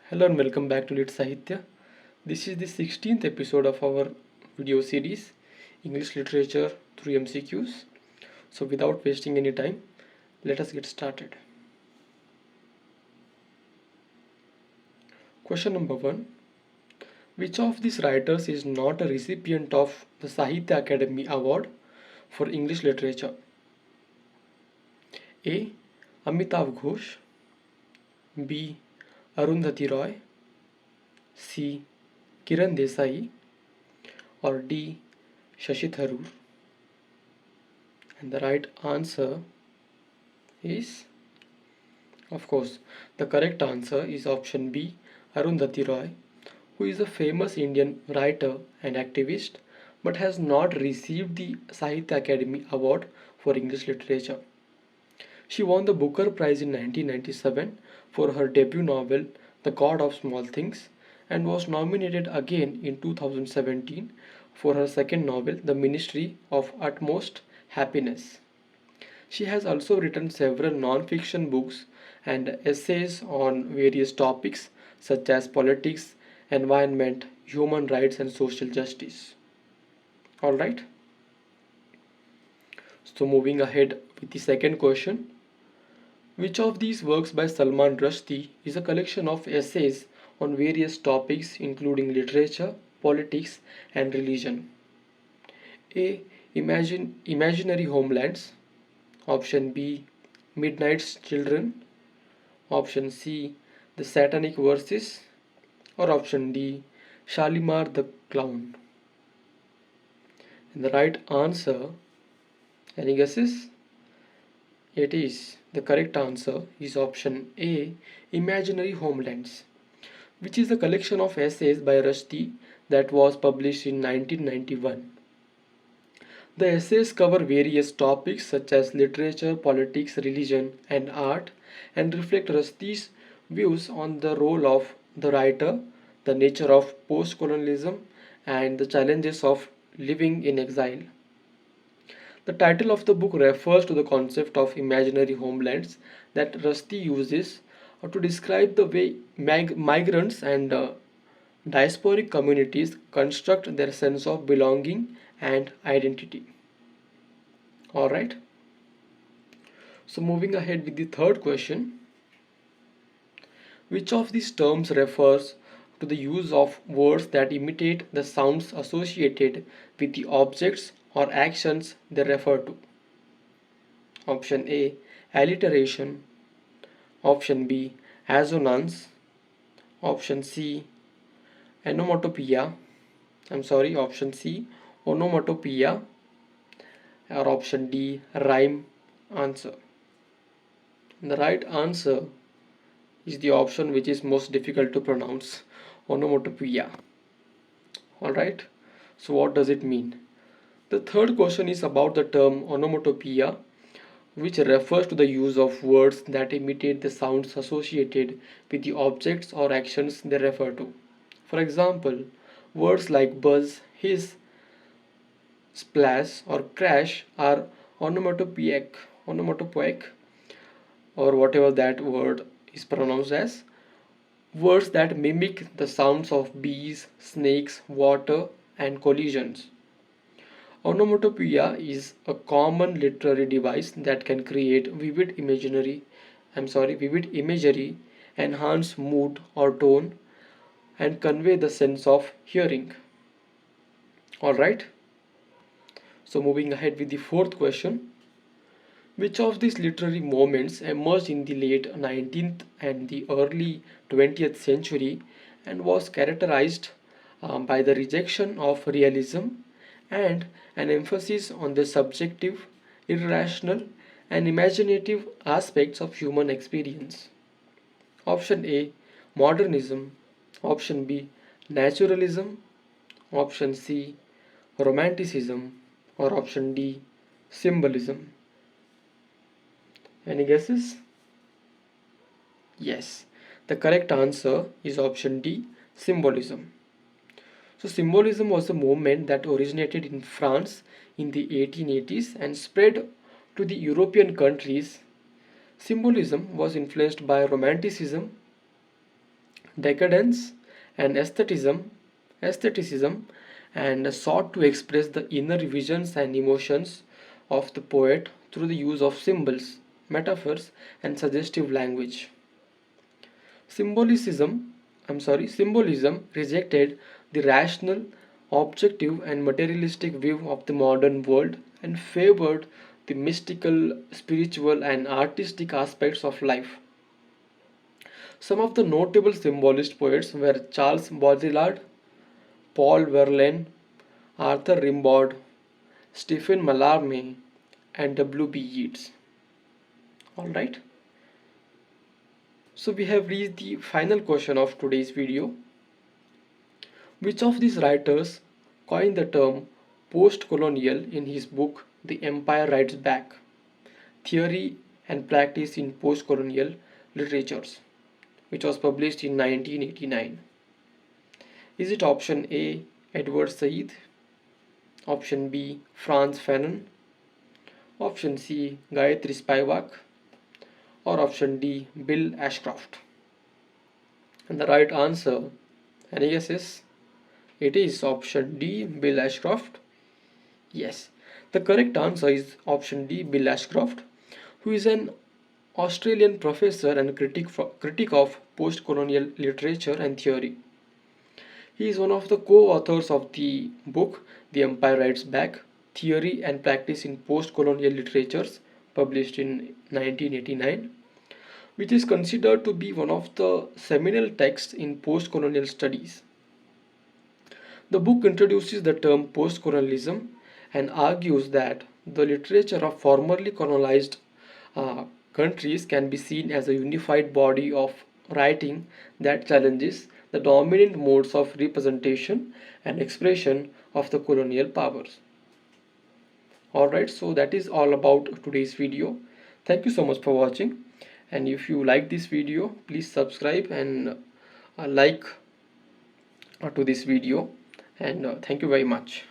Hello and welcome back to Lit Sahitya. This is the 16th episode of our video series English Literature through MCQs. So without wasting any time, let us get started. Question number 1. Which of these writers is not a recipient of the Sahitya Academy Award for English Literature? A. Amitav Ghosh, B. Arundhati Roy, C. Kiran Desai, or D. Shashi Tharoor? And the right answer is, of course, the correct answer is option B, Arundhati Roy, who is a famous Indian writer and activist but has not received the Sahitya Academy Award for English Literature. She won the Booker Prize in 1997 for her debut novel The God of Small Things and was nominated again in 2017 for her second novel The Ministry of Utmost Happiness. She has also written several non-fiction books and essays on various topics such as politics, environment, human rights, and social justice. Alright, so moving ahead with the second question. Which of these works by Salman Rushdie is a collection of essays on various topics including literature, politics, and religion? A. Imaginary Homelands. Option B. Midnight's Children. Option C. The Satanic Verses. Or option D. Shalimar the Clown. And the right answer, any guesses? It is, the correct answer is option A, Imaginary Homelands, which is a collection of essays by Rushdie that was published in 1991. The essays cover various topics such as literature, politics, religion, and art, and reflect Rushdie's views on the role of the writer, the nature of post-colonialism, and the challenges of living in exile. The title of the book refers to the concept of imaginary homelands that Rushdie uses to describe the way migrants and diasporic communities construct their sense of belonging and identity. Alright, so moving ahead with the third question. Which of these terms refers to the use of words that imitate the sounds associated with the objects or actions they refer to? Option A, alliteration. Option B, assonance. Option C, onomatopoeia. Option C, onomatopoeia. Or option D, rhyme. Answer. The right answer is the option which is most difficult to pronounce, onomatopoeia. Alright, so what does it mean? The third question is about the term onomatopoeia, which refers to the use of words that imitate the sounds associated with the objects or actions they refer to. For example, words like buzz, hiss, splash, or crash are onomatopoeic, or whatever that word is pronounced as, words that mimic the sounds of bees, snakes, water, and collisions. Onomatopoeia is a common literary device that can create vivid imagery, enhance mood or tone, and convey the sense of hearing. Alright, so moving ahead with the fourth question. Which of these literary movements emerged in the late 19th and the early 20th century and was characterized by the rejection of realism and an emphasis on the subjective, irrational, and imaginative aspects of human experience? Option A, modernism. Option B, naturalism. Option C, romanticism. Or option D, symbolism. Any guesses? Yes, the correct answer is option D, symbolism. So, symbolism was a movement that originated in France in the 1880s and spread to the European countries. Symbolism was influenced by Romanticism, decadence, and aestheticism, and sought to express the inner visions and emotions of the poet through the use of symbols, metaphors, and suggestive language. Symbolism rejected the rational, objective, and materialistic view of the modern world and favored the mystical, spiritual, and artistic aspects of life. Some of the notable symbolist poets were Charles Baudrillard, Paul Verlaine, Arthur Rimbaud, Stephen Mallarmé, and W.B. Yeats. Alright, so we have reached the final question of today's video. Which of these writers coined the term post-colonial in his book The Empire Writes Back: Theory and Practice in Post-Colonial Literatures, which was published in 1989? Is it option A, Edward Said, option B, Franz Fanon, option C, Gayatri Spivak, or option D, Bill Ashcroft? And the right answer, any guesses? It is option D, Bill Ashcroft. Yes, the correct answer is option D, Bill Ashcroft, who is an Australian professor and critic of post-colonial literature and theory. He is one of the co-authors of the book The Empire Writes Back: Theory and Practice in Post-Colonial Literatures, published in 1989, which is considered to be one of the seminal texts in post-colonial studies. The book introduces the term post-colonialism and argues that the literature of formerly colonized countries can be seen as a unified body of writing that challenges the dominant modes of representation and expression of the colonial powers. Alright, so that is all about today's video. Thank you so much for watching, and if you like this video, please subscribe and like to this video, and thank you very much.